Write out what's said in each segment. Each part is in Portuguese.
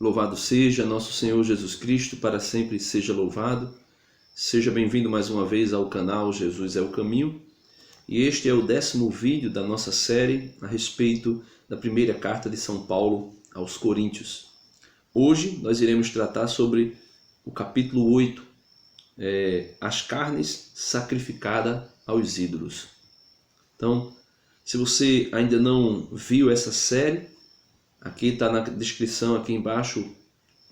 Louvado seja nosso Senhor Jesus Cristo, para sempre seja louvado. Seja bem-vindo mais uma vez ao canal Jesus é o Caminho. E este é o 10º vídeo da nossa série a respeito da primeira carta de São Paulo aos Coríntios. Hoje nós iremos tratar sobre o capítulo 8, as carnes sacrificadas aos ídolos. Então, se você ainda não viu essa série, aqui está na descrição, aqui embaixo,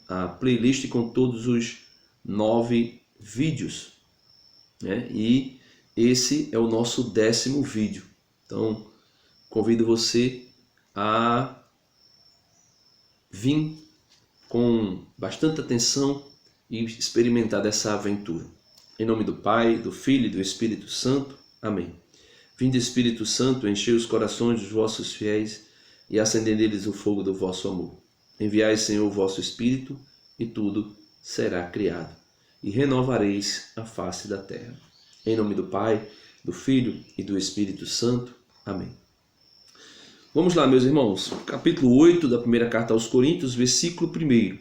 a playlist com todos os 9 vídeos, né? E esse é o nosso 10º vídeo. Então, convido você a vir com bastante atenção e experimentar dessa aventura. Em nome do Pai, do Filho e do Espírito Santo. Amém. Vinde, Espírito Santo, enchei os corações dos vossos fiéis e acendei neles o fogo do vosso amor. Enviai, Senhor, o vosso Espírito, e tudo será criado, e renovareis a face da terra. Em nome do Pai, do Filho e do Espírito Santo. Amém. Vamos lá, meus irmãos. Capítulo 8 da primeira carta aos Coríntios, versículo 1.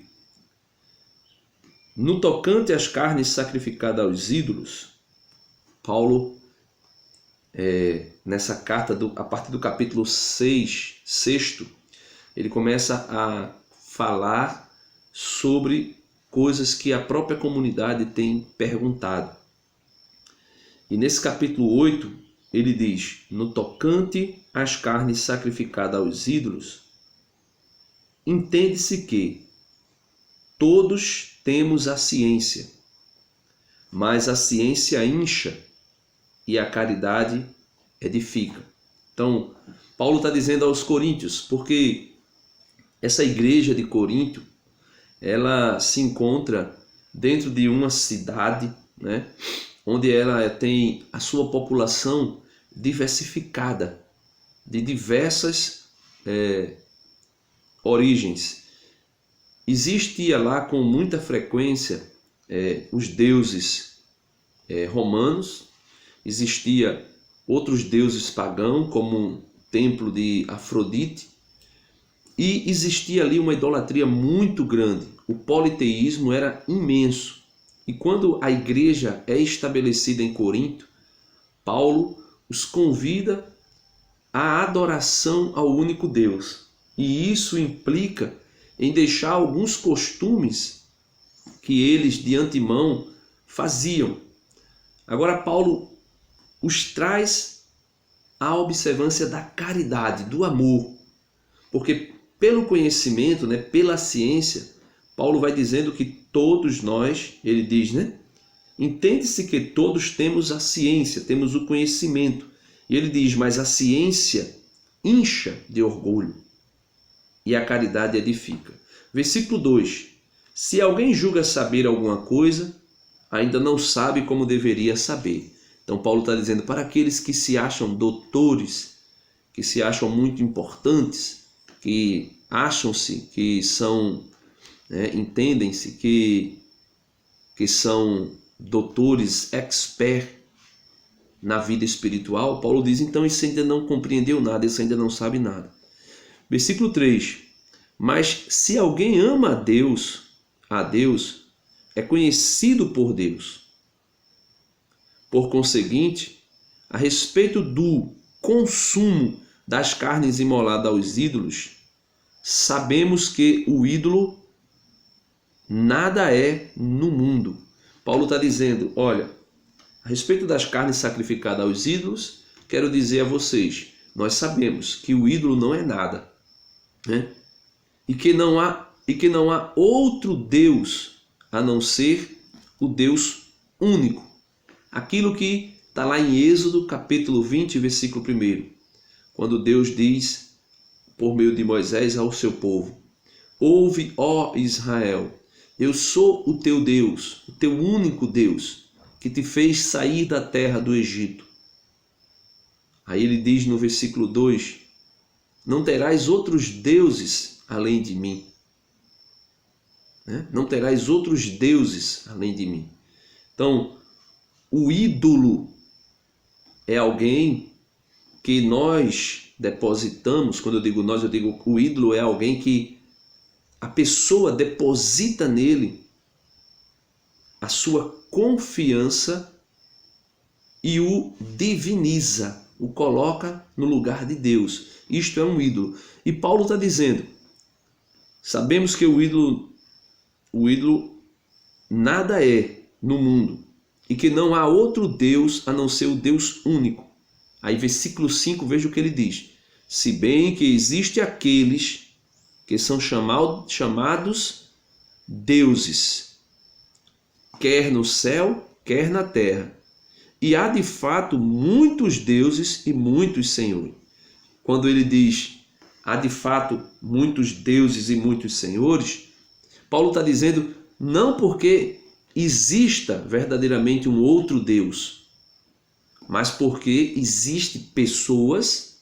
No tocante às carnes sacrificadas aos ídolos, Paulo, nessa carta, a partir do capítulo 6, ele começa a falar sobre coisas que a própria comunidade tem perguntado. E nesse capítulo 8, ele diz: no tocante às carnes sacrificadas aos ídolos, entende-se que todos temos a ciência, mas a ciência incha e a caridade edifica. Então, Paulo está dizendo aos coríntios, porque essa igreja de Corinto, ela se encontra dentro de uma cidade, né, onde ela tem a sua população diversificada, de diversas origens. Existia lá com muita frequência os deuses romanos, existia outros deuses pagãos, como o templo de Afrodite, e existia ali uma idolatria muito grande. O politeísmo era imenso. E quando a igreja é estabelecida em Corinto, Paulo os convida à adoração ao único Deus. E isso implica em deixar alguns costumes que eles de antemão faziam. Agora Paulo os traz à observância da caridade, do amor. Porque pelo conhecimento, né, pela ciência, Paulo vai dizendo que todos nós, ele diz, né? Entende-se que todos temos a ciência, temos o conhecimento. E ele diz, mas a ciência incha de orgulho e a caridade edifica. Versículo 2. Se alguém julga saber alguma coisa, ainda não sabe como deveria saber. Então Paulo está dizendo para aqueles que se acham doutores, que se acham muito importantes, que acham-se que são, entendem-se que são doutores, expert na vida espiritual, Paulo diz, então isso ainda não compreendeu nada, isso ainda não sabe nada. Versículo 3. Mas se alguém ama a Deus é conhecido por Deus. Por conseguinte, a respeito do consumo das carnes imoladas aos ídolos, sabemos que o ídolo nada é no mundo. Paulo está dizendo, olha, a respeito das carnes sacrificadas aos ídolos, quero dizer a vocês, nós sabemos que o ídolo não é nada, né? E que não há outro Deus a não ser o Deus único. Aquilo que está lá em Êxodo, capítulo 20, versículo 1. Quando Deus diz, por meio de Moisés, ao seu povo: ouve, ó Israel, eu sou o teu Deus, o teu único Deus, que te fez sair da terra do Egito. Aí ele diz no versículo 2, não terás outros deuses além de mim. Não terás outros deuses além de mim. Então, o ídolo é alguém que nós depositamos. Quando eu digo nós, eu digo o ídolo é alguém que a pessoa deposita nele a sua confiança e o diviniza, o coloca no lugar de Deus. Isto é um ídolo. E Paulo está dizendo, sabemos que o ídolo nada é no mundo e que não há outro Deus a não ser o Deus único. Aí versículo 5, veja o que ele diz. Se bem que existe aqueles que são chamados deuses, quer no céu, quer na terra. E há de fato muitos deuses e muitos senhores. Quando ele diz, há de fato muitos deuses e muitos senhores, Paulo está dizendo não porque exista verdadeiramente um outro Deus, mas porque existem pessoas,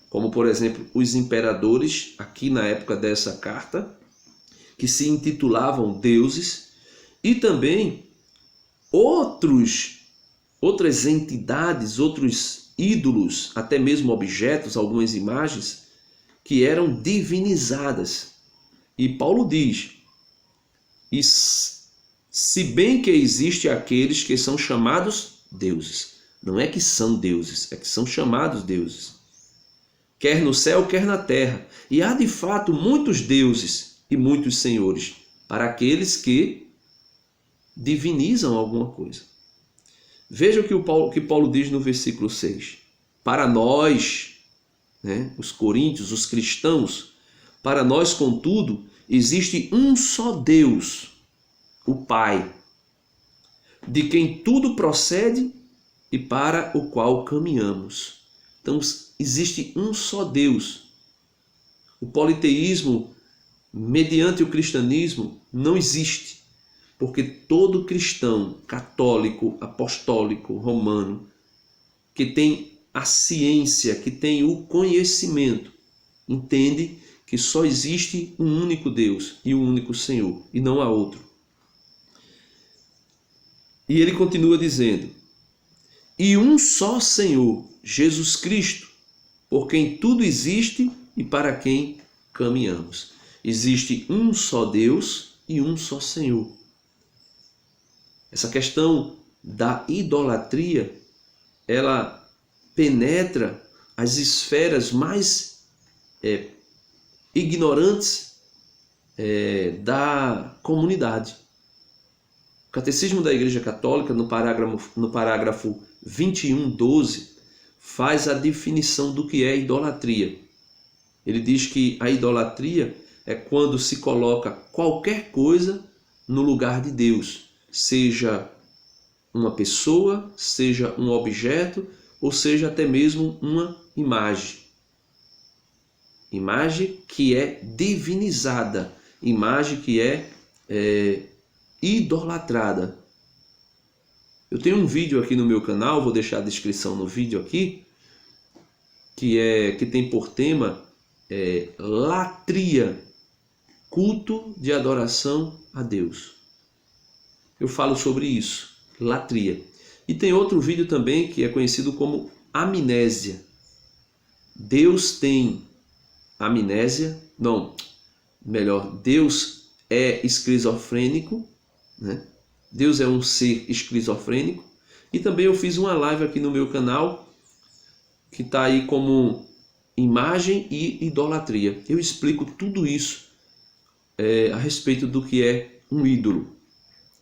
como por exemplo os imperadores, aqui na época dessa carta, que se intitulavam deuses, e também outras entidades, outros ídolos, até mesmo objetos, algumas imagens, que eram divinizadas. E Paulo diz, e se bem que existe aqueles que são chamados deuses. Não é que são deuses, é que são chamados deuses. Quer no céu, quer na terra. E há de fato muitos deuses e muitos senhores, para aqueles que divinizam alguma coisa. Veja o que Paulo diz no versículo 6. Para nós, os coríntios, os cristãos, para nós, contudo, existe um só Deus, o Pai, de quem tudo procede e para o qual caminhamos. Então, existe um só Deus. O politeísmo, mediante o cristianismo, não existe, porque todo cristão católico, apostólico, romano, que tem a ciência, que tem o conhecimento, entende que só existe um único Deus e um único Senhor, e não há outro. E ele continua dizendo, e um só Senhor, Jesus Cristo, por quem tudo existe e para quem caminhamos. Existe um só Deus e um só Senhor. Essa questão da idolatria, ela penetra as esferas mais ignorantes da comunidade. O Catecismo da Igreja Católica, no parágrafo 21:12, faz a definição do que é idolatria. Ele diz que a idolatria é quando se coloca qualquer coisa no lugar de Deus, seja uma pessoa, seja um objeto, ou seja até mesmo uma imagem. Imagem que é divinizada, imagem que é idolatrada. Eu tenho um vídeo aqui no meu canal, vou deixar a descrição no vídeo aqui, que tem por tema latria, culto de adoração a Deus. Eu falo sobre isso, latria. E tem outro vídeo também que é conhecido como amnésia. Deus tem amnésia? Não, melhor, Deus é esquizofrênico, né? Deus é um ser esquizofrênico. E também eu fiz uma live aqui no meu canal que está aí como imagem e idolatria. Eu explico tudo isso a respeito do que é um ídolo.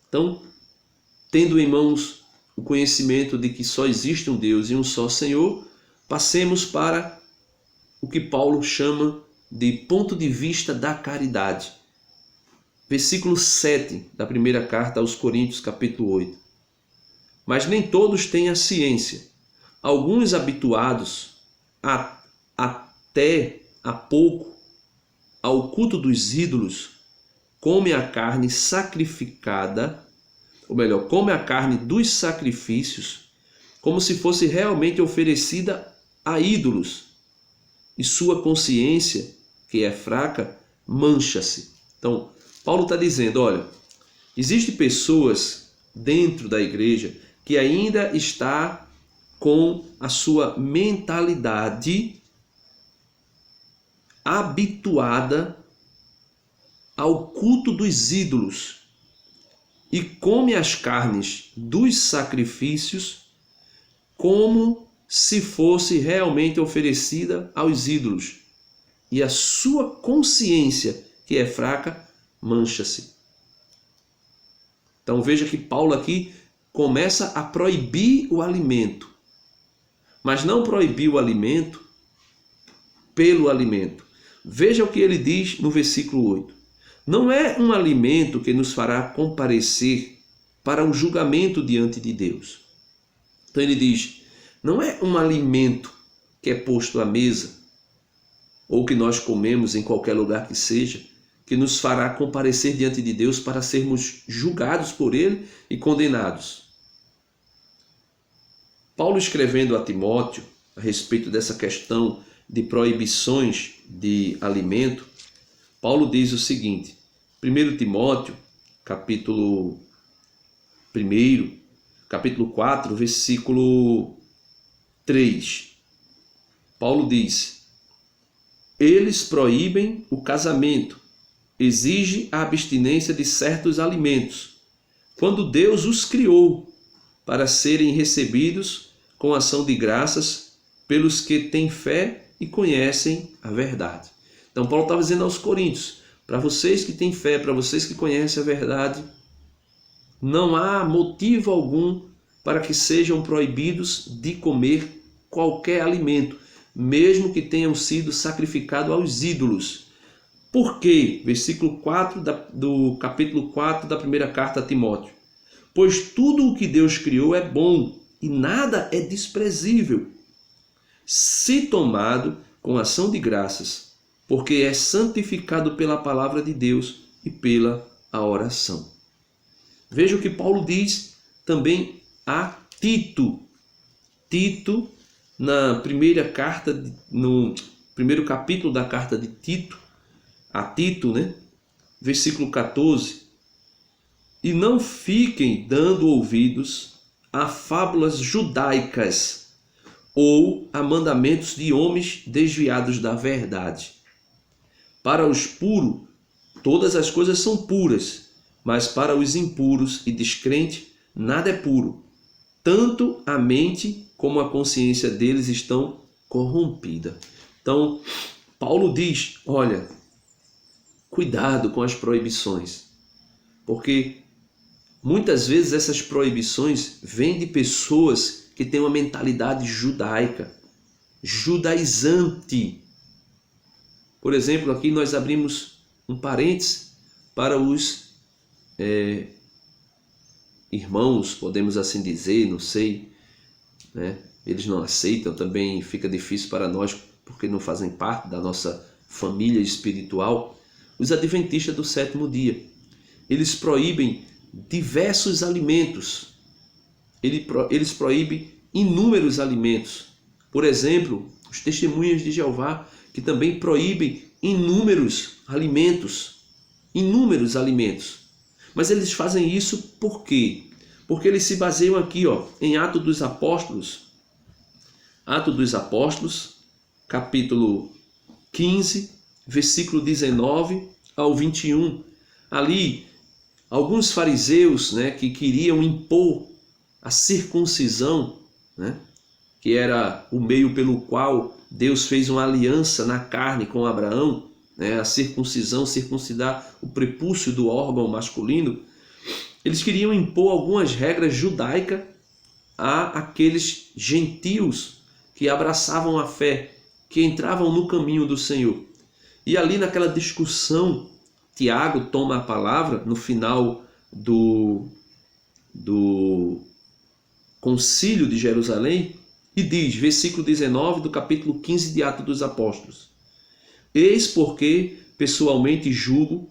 Então, tendo em mãos o conhecimento de que só existe um Deus e um só Senhor, passemos para o que Paulo chama de ponto de vista da caridade. Versículo 7 da primeira carta aos Coríntios, capítulo 8. Mas nem todos têm a ciência. Alguns habituados até há pouco ao culto dos ídolos, comem a carne sacrificada, ou melhor, comem a carne dos sacrifícios, como se fosse realmente oferecida a ídolos, e sua consciência, que é fraca, mancha-se. Então, Paulo está dizendo, olha, existem pessoas dentro da igreja que ainda está com a sua mentalidade habituada ao culto dos ídolos e come as carnes dos sacrifícios como se fosse realmente oferecida aos ídolos, e a sua consciência, que é fraca, mancha-se. Então veja que Paulo aqui começa a proibir o alimento, mas não proibir o alimento pelo alimento. Veja o que ele diz no versículo 8. Não é um alimento que nos fará comparecer para o julgamento diante de Deus. Então ele diz, não é um alimento que é posto à mesa, ou que nós comemos em qualquer lugar que seja, que nos fará comparecer diante de Deus para sermos julgados por Ele e condenados. Paulo, escrevendo a Timóteo a respeito dessa questão de proibições de alimento, Paulo diz o seguinte, 1 Timóteo, capítulo 1, capítulo 4, versículo 3. Paulo diz, eles proíbem o casamento, exige a abstinência de certos alimentos, quando Deus os criou para serem recebidos com ação de graças pelos que têm fé e conhecem a verdade. Então Paulo estava dizendo aos coríntios, para vocês que têm fé, para vocês que conhecem a verdade, não há motivo algum para que sejam proibidos de comer qualquer alimento, mesmo que tenham sido sacrificados aos ídolos. Por quê? Versículo 4 do capítulo 4 da primeira carta a Timóteo. Pois tudo o que Deus criou é bom e nada é desprezível, se tomado com ação de graças, porque é santificado pela palavra de Deus e pela oração. Veja o que Paulo diz também a Tito. Tito, na primeira carta, no primeiro capítulo da carta de Tito, a Tito, versículo 14. E não fiquem dando ouvidos a fábulas judaicas ou a mandamentos de homens desviados da verdade. Para os puros, todas as coisas são puras, mas para os impuros e descrentes, nada é puro. Tanto a mente como a consciência deles estão corrompidas. Então, Paulo diz, olha, cuidado com as proibições, porque muitas vezes essas proibições vêm de pessoas que têm uma mentalidade judaica, judaizante. Por exemplo, aqui nós abrimos um parênteses para os irmãos, podemos assim dizer, não sei, eles não aceitam, também fica difícil para nós porque não fazem parte da nossa família espiritual. Os adventistas do sétimo dia, eles proíbem diversos alimentos, eles proíbem inúmeros alimentos. Por exemplo, os testemunhas de Jeová, que também proíbem inúmeros alimentos. Mas eles fazem isso por quê? Porque eles se baseiam aqui em Atos dos Apóstolos, capítulo 15, versículo 19 ao 21. Ali, alguns fariseus que queriam impor a circuncisão, que era o meio pelo qual Deus fez uma aliança na carne com Abraão, a circuncisão, circuncidar o prepúcio do órgão masculino. Eles queriam impor algumas regras judaicas a aqueles gentios que abraçavam a fé, que entravam no caminho do Senhor. E ali naquela discussão, Tiago toma a palavra no final do Concílio de Jerusalém e diz, versículo 19 do capítulo 15 de Atos dos Apóstolos: eis porque pessoalmente julgo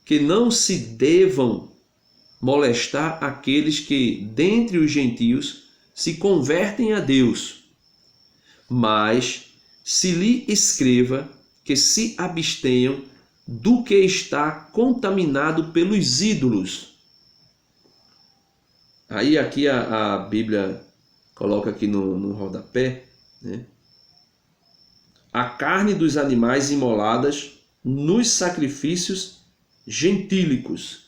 que não se devam molestar aqueles que, dentre os gentios, se convertem a Deus, mas se lhe escreva que se abstenham do que está contaminado pelos ídolos. Aí aqui a Bíblia coloca aqui no rodapé, a carne dos animais imoladas nos sacrifícios gentílicos.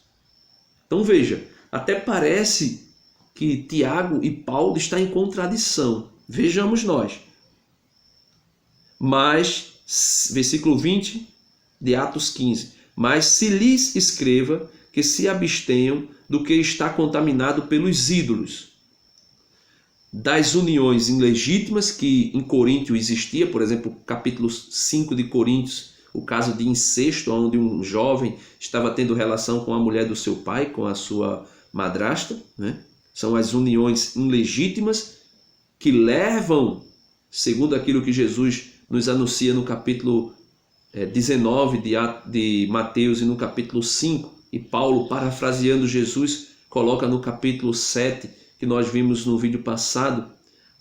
Então veja, até parece que Tiago e Paulo estão em contradição. Vejamos nós. Mas, versículo 20 de Atos 15. Mas se lhes escreva que se abstenham do que está contaminado pelos ídolos, das uniões ilegítimas que em Coríntio existia, por exemplo, capítulo 5 de Coríntios, o caso de incesto, onde um jovem estava tendo relação com a mulher do seu pai, com a sua madrasta, né? São as uniões ilegítimas que levam, segundo aquilo que Jesus nos anuncia no capítulo 19 de Mateus e no capítulo 5, e Paulo, parafraseando Jesus, coloca no capítulo 7, que nós vimos no vídeo passado,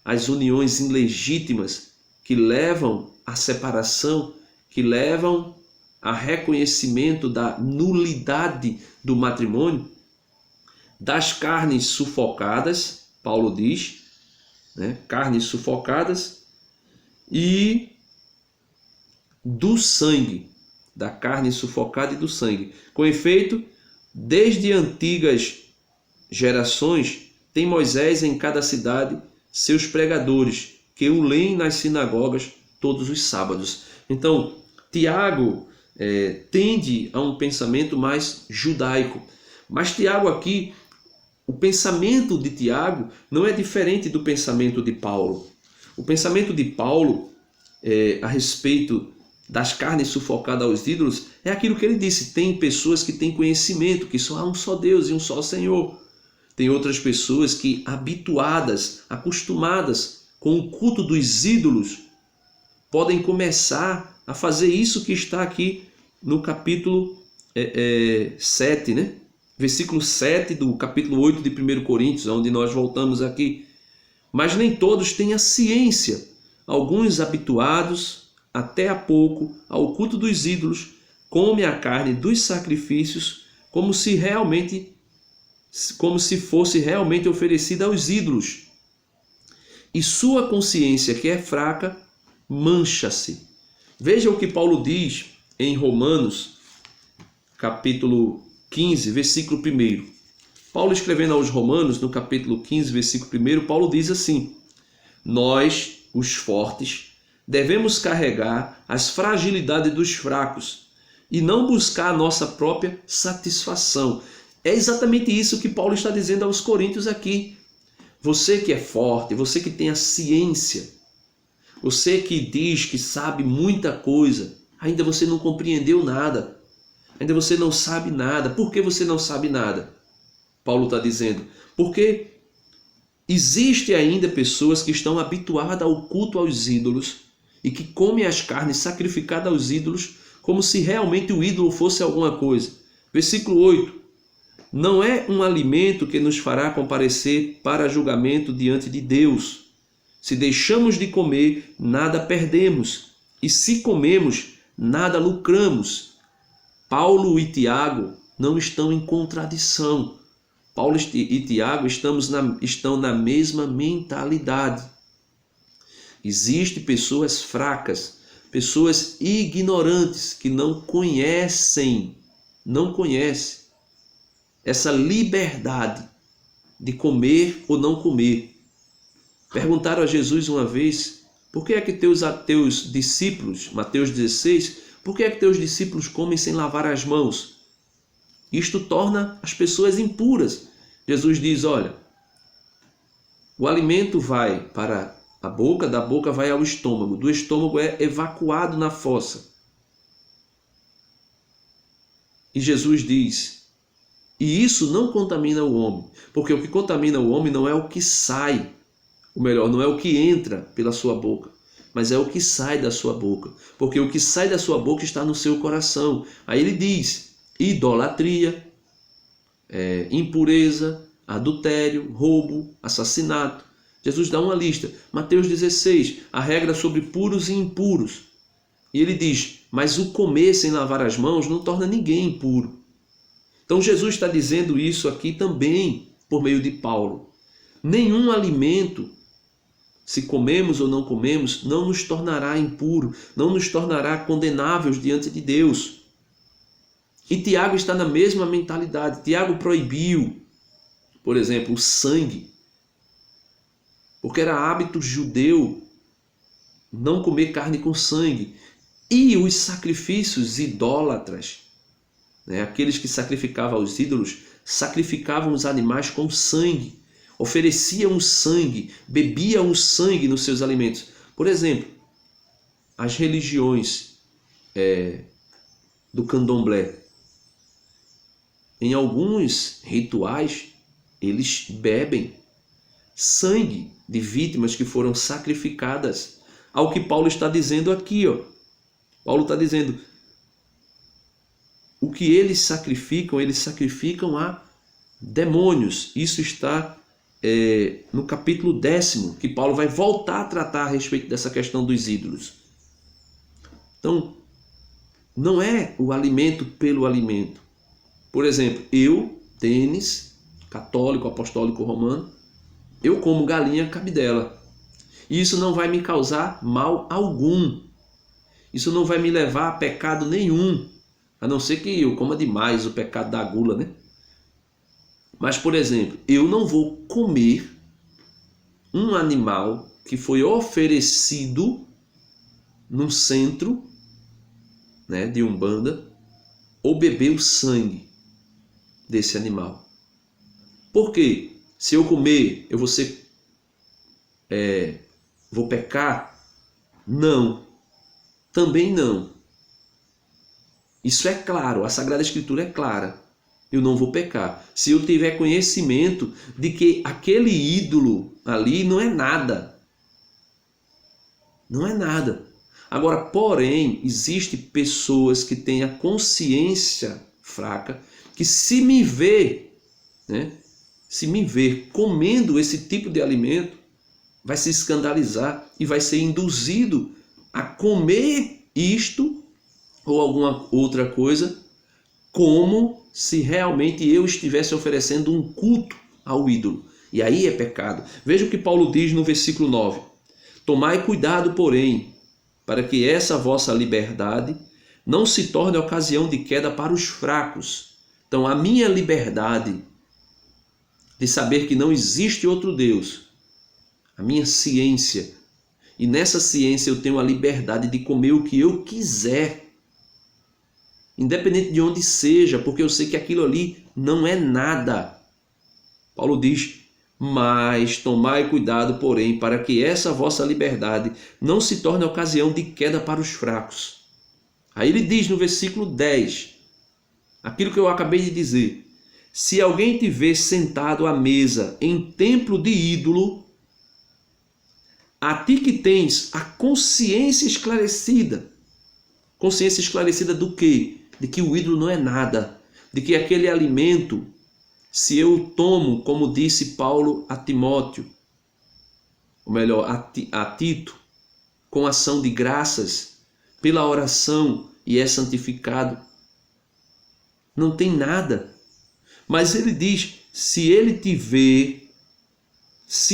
as uniões ilegítimas que levam à separação, que levam a reconhecimento da nulidade do matrimônio, das carnes sufocadas, Paulo diz, né? Carnes sufocadas, e do sangue, da carne sufocada e do sangue. Com efeito, desde antigas gerações, tem Moisés em cada cidade seus pregadores, que o leem nas sinagogas todos os sábados. Então, Tiago tende a um pensamento mais judaico. Mas Tiago aqui, o pensamento de Tiago não é diferente do pensamento de Paulo. O pensamento de Paulo a respeito das carnes sufocadas aos ídolos é aquilo que ele disse. Tem pessoas que têm conhecimento que só há um só Deus e um só Senhor. Tem outras pessoas que, habituadas, acostumadas com o culto dos ídolos, podem começar a fazer isso que está aqui no capítulo 7, né? Versículo 7 do capítulo 8 de 1 Coríntios, onde nós voltamos aqui. Mas nem todos têm a ciência. Alguns habituados até há pouco ao culto dos ídolos comem a carne dos sacrifícios como se fosse realmente oferecida aos ídolos. E sua consciência, que é fraca, mancha-se. Veja o que Paulo diz em Romanos, capítulo 15, versículo 1. Paulo, escrevendo aos Romanos, no capítulo 15, versículo 1, Paulo diz assim: nós, os fortes, devemos carregar as fragilidades dos fracos e não buscar a nossa própria satisfação. É exatamente isso que Paulo está dizendo aos coríntios aqui. Você que é forte, você que tem a ciência, você que diz que sabe muita coisa, ainda você não compreendeu nada, ainda você não sabe nada. Por que você não sabe nada? Paulo está dizendo, porque existe ainda pessoas que estão habituadas ao culto aos ídolos e que comem as carnes sacrificadas aos ídolos como se realmente o ídolo fosse alguma coisa. Versículo 8. Não é um alimento que nos fará comparecer para julgamento diante de Deus. Se deixamos de comer, nada perdemos. E se comemos, nada lucramos. Paulo e Tiago não estão em contradição. Paulo e Tiago estão na mesma mentalidade. Existem pessoas fracas, pessoas ignorantes que não conhecem essa liberdade de comer ou não comer. Perguntaram a Jesus uma vez, por que é que teus discípulos, Mateus 16, por que é que teus discípulos comem sem lavar as mãos? Isto torna as pessoas impuras. Jesus diz, olha, o alimento vai para a boca, da boca vai ao estômago, do estômago é evacuado na fossa. E Jesus diz, e isso não contamina o homem, porque o que contamina o homem não é o que sai, ou melhor, não é o que entra pela sua boca, mas é o que sai da sua boca, porque o que sai da sua boca está no seu coração. Aí ele diz, idolatria, impureza, adultério, roubo, assassinato. Jesus dá uma lista. Mateus 16, a regra sobre puros e impuros. E ele diz, mas o comer sem lavar as mãos não torna ninguém impuro. Então Jesus está dizendo isso aqui também por meio de Paulo. Nenhum alimento, se comemos ou não comemos, não nos tornará impuro, não nos tornará condenáveis diante de Deus. E Tiago está na mesma mentalidade. Tiago proibiu, por exemplo, o sangue, porque era hábito judeu não comer carne com sangue. E os sacrifícios idólatras, né? Aqueles que sacrificavam aos ídolos, sacrificavam os animais com sangue, ofereciam o sangue, bebiam o sangue nos seus alimentos. Por exemplo, as religiões do candomblé, em alguns rituais, eles bebem sangue de vítimas que foram sacrificadas. Ao que Paulo está dizendo aqui, ó. Paulo está dizendo, o que eles sacrificam a demônios. Isso está no capítulo 10, que Paulo vai voltar a tratar a respeito dessa questão dos ídolos. Então, não é o alimento pelo alimento. Por exemplo, eu, Denis, católico, apostólico romano, eu como galinha cabidela. E isso não vai me causar mal algum. Isso não vai me levar a pecado nenhum. A não ser que eu coma demais o pecado da gula, né? Mas, por exemplo, eu não vou comer um animal que foi oferecido num centro, né, de Umbanda, ou beber o sangue desse animal. Por quê? Se eu comer, eu vou pecar? Não. Também não. Isso é claro, a Sagrada Escritura é clara. Eu não vou pecar. Se eu tiver conhecimento de que aquele ídolo ali não é nada. Não é nada. Agora, porém, existem pessoas que têm a consciência fraca, que se me ver, né, se me ver comendo esse tipo de alimento, vai se escandalizar e vai ser induzido a comer isto ou alguma outra coisa, como se realmente eu estivesse oferecendo um culto ao ídolo. E aí é pecado. Veja o que Paulo diz no versículo 9. Tomai cuidado, porém, para que essa vossa liberdade não se torne ocasião de queda para os fracos. Então, a minha liberdade de saber que não existe outro Deus, a minha ciência, e nessa ciência eu tenho a liberdade de comer o que eu quiser, independente de onde seja, porque eu sei que aquilo ali não é nada. Paulo diz, mas tomai cuidado, porém, para que essa vossa liberdade não se torne ocasião de queda para os fracos. Aí ele diz no versículo 10, aquilo que eu acabei de dizer, se alguém te vê sentado à mesa em templo de ídolo, a ti que tens a consciência esclarecida do quê? De que o ídolo não é nada, de que aquele alimento, se eu tomo, como disse Paulo a Timóteo, ou melhor, a Tito, com ação de graças, pela oração, e é santificado, não tem nada. Mas ele diz, se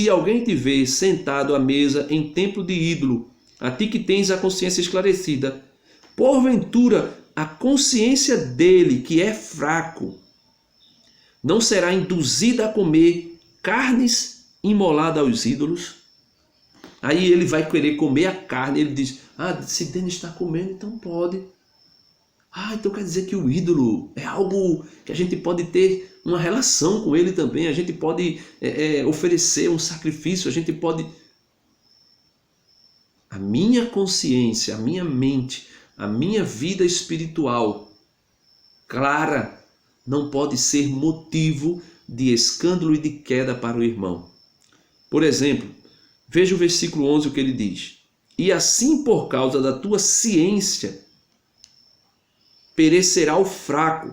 alguém te vê sentado à mesa em templo de ídolo, a ti que tens a consciência esclarecida, porventura a consciência dele, que é fraco, não será induzida a comer carnes imoladas aos ídolos? Aí ele vai querer comer a carne, ele diz, se Denis está comendo, então pode. Então quer dizer que o ídolo é algo que a gente pode ter uma relação com ele também, a gente pode oferecer um sacrifício, a gente pode... A minha consciência, a minha mente, a minha vida espiritual clara não pode ser motivo de escândalo e de queda para o irmão. Por exemplo, veja o versículo 11, o que ele diz. E assim, por causa da tua ciência, perecerá o fraco,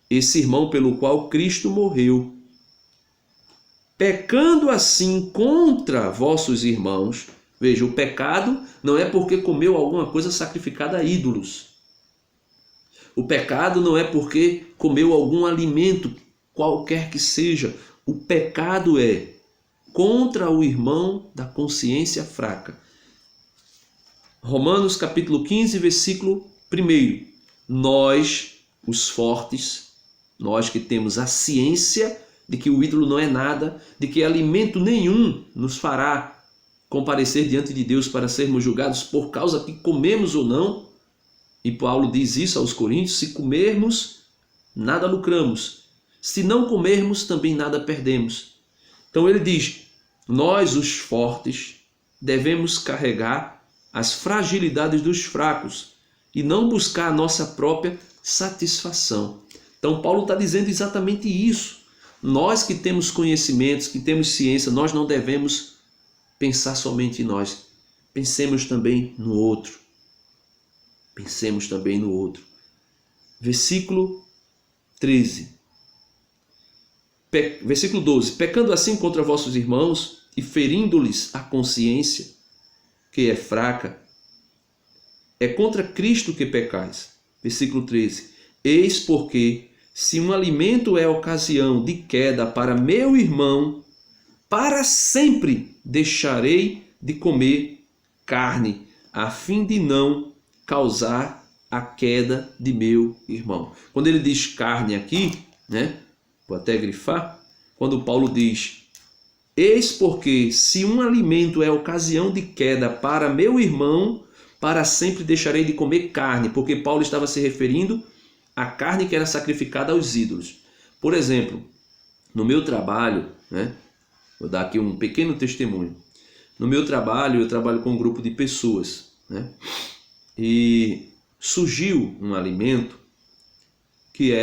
esse irmão pelo qual Cristo morreu. Pecando assim contra vossos irmãos. Veja, o pecado não é porque comeu alguma coisa sacrificada a ídolos. O pecado não é porque comeu algum alimento, qualquer que seja. O pecado é contra o irmão da consciência fraca. Romanos capítulo 15, versículo 1. Nós os fortes, nós que temos a ciência de que o ídolo não é nada, de que alimento nenhum nos fará comparecer diante de Deus para sermos julgados por causa que comemos ou não. E Paulo diz isso aos Coríntios: se comermos, nada lucramos. Se não comermos, também nada perdemos. Então ele diz: nós, os fortes, devemos carregar as fragilidades dos fracos e não buscar a nossa própria satisfação. Então Paulo está dizendo exatamente isso. Nós que temos conhecimentos, que temos ciência, nós não devemos pensar somente em nós. Pensemos também no outro. Pensemos também no outro. Versículo 13. Versículo 12. Pecando assim contra vossos irmãos e ferindo-lhes a consciência, que é fraca, é contra Cristo que pecais. Versículo 13. Eis porque, se um alimento é ocasião de queda para meu irmão, para sempre deixarei de comer carne, a fim de não causar a queda de meu irmão. Quando ele diz carne aqui, vou até grifar, quando Paulo diz: eis porque, se um alimento é ocasião de queda para meu irmão, para sempre deixarei de comer carne, porque Paulo estava se referindo à carne que era sacrificada aos ídolos. Por exemplo, no meu trabalho, vou dar aqui um pequeno testemunho. No meu trabalho, eu trabalho com um grupo de pessoas, e surgiu um alimento que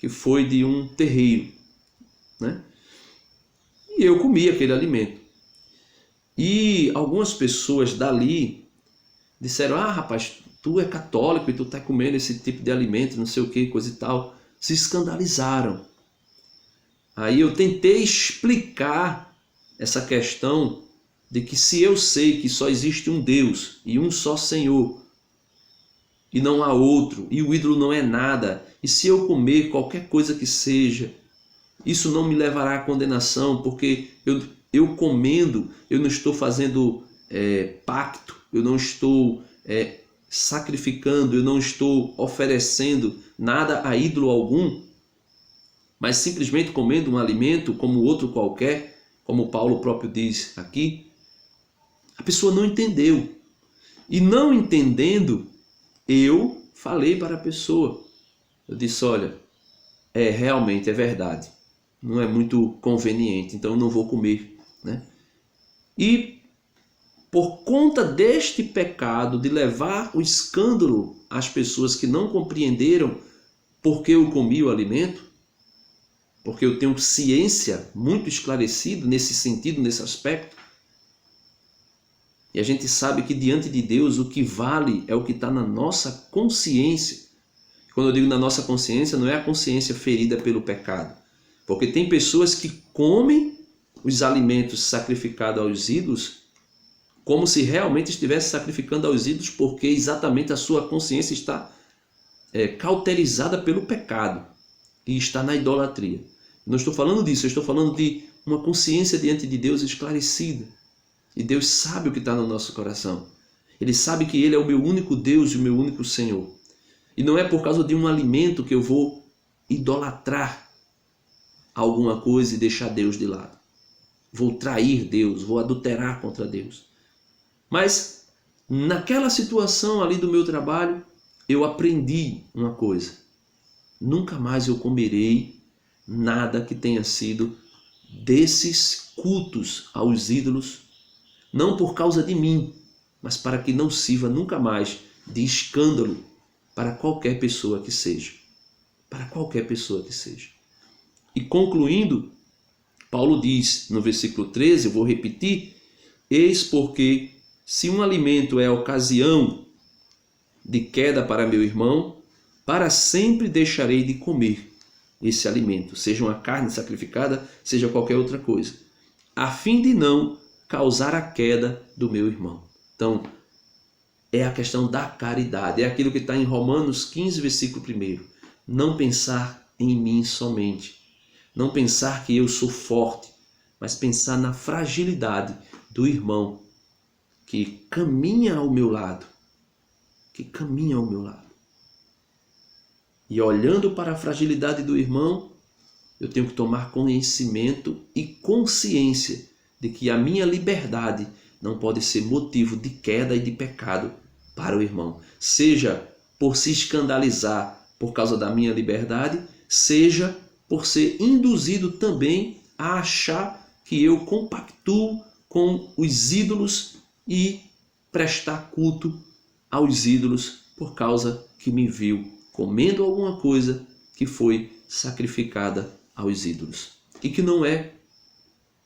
foi de um terreiro, e eu comi aquele alimento. E algumas pessoas dali disseram: ah, rapaz, tu é católico e tu tá comendo esse tipo de alimento, não sei o que, coisa e tal. Se escandalizaram. Aí eu tentei explicar essa questão de que, se eu sei que só existe um Deus e um só Senhor, e não há outro, e o ídolo não é nada, e se eu comer qualquer coisa que seja, isso não me levará à condenação, porque eu comendo, eu não estou fazendo pacto, eu não estou sacrificando, eu não estou oferecendo nada a ídolo algum, mas simplesmente comendo um alimento como outro qualquer, como Paulo próprio diz aqui. A pessoa não entendeu. E não entendendo, eu falei para a pessoa. Eu disse: olha, realmente é verdade. Não é muito conveniente, então eu não vou comer. E por conta deste pecado de levar o escândalo às pessoas que não compreenderam porque eu comi o alimento, porque eu tenho ciência muito esclarecida nesse sentido, nesse aspecto, e a gente sabe que diante de Deus o que vale é o que está na nossa consciência. Quando eu digo na nossa consciência, não é a consciência ferida pelo pecado, porque tem pessoas que comem os alimentos sacrificados aos ídolos como se realmente estivesse sacrificando aos ídolos, porque exatamente a sua consciência está cauterizada pelo pecado e está na idolatria. Não estou falando disso, eu estou falando de uma consciência diante de Deus esclarecida. E Deus sabe o que está no nosso coração. Ele sabe que Ele é o meu único Deus e o meu único Senhor. E não é por causa de um alimento que eu vou idolatrar alguma coisa e deixar Deus de lado. Vou trair Deus, vou adulterar contra Deus. Mas naquela situação ali do meu trabalho, eu aprendi uma coisa: nunca mais eu comerei nada que tenha sido desses cultos aos ídolos, não por causa de mim, mas para que não sirva nunca mais de escândalo para qualquer pessoa que seja. Para qualquer pessoa que seja. E concluindo, Paulo diz no versículo 13, eu vou repetir: eis porque, se um alimento é ocasião de queda para meu irmão, para sempre deixarei de comer esse alimento, seja uma carne sacrificada, seja qualquer outra coisa, a fim de não causar a queda do meu irmão. Então, é a questão da caridade, é aquilo que está em Romanos 15, versículo 1. Não pensar em mim somente, não pensar que eu sou forte, mas pensar na fragilidade do irmão que caminha ao meu lado, E olhando para a fragilidade do irmão, eu tenho que tomar conhecimento e consciência de que a minha liberdade não pode ser motivo de queda e de pecado para o irmão. Seja por se escandalizar por causa da minha liberdade, seja por ser induzido também a achar que eu compactuo com os ídolos e prestar culto aos ídolos por causa que me viu comendo alguma coisa que foi sacrificada aos ídolos. E que não é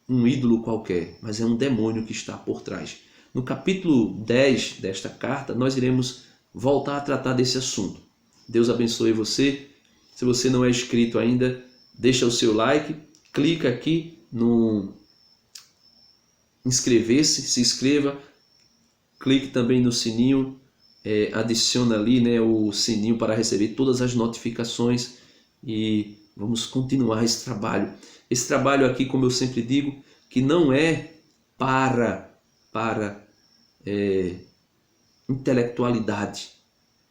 um ídolo qualquer, mas é um demônio que está por trás. No capítulo 10 desta carta, nós iremos voltar a tratar desse assunto. Deus abençoe você. Se você não é inscrito ainda, deixa o seu like, clica aqui no inscrever-se, se inscreva, clique também no sininho, adiciona ali, né, o sininho para receber todas as notificações e vamos continuar esse trabalho. Esse trabalho aqui, como eu sempre digo, que não é para intelectualidade,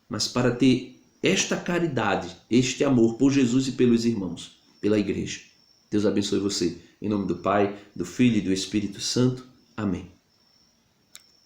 mas para ter esta caridade, este amor por Jesus e pelos irmãos, pela igreja. Deus abençoe você. Em nome do Pai, do Filho e do Espírito Santo. Amém.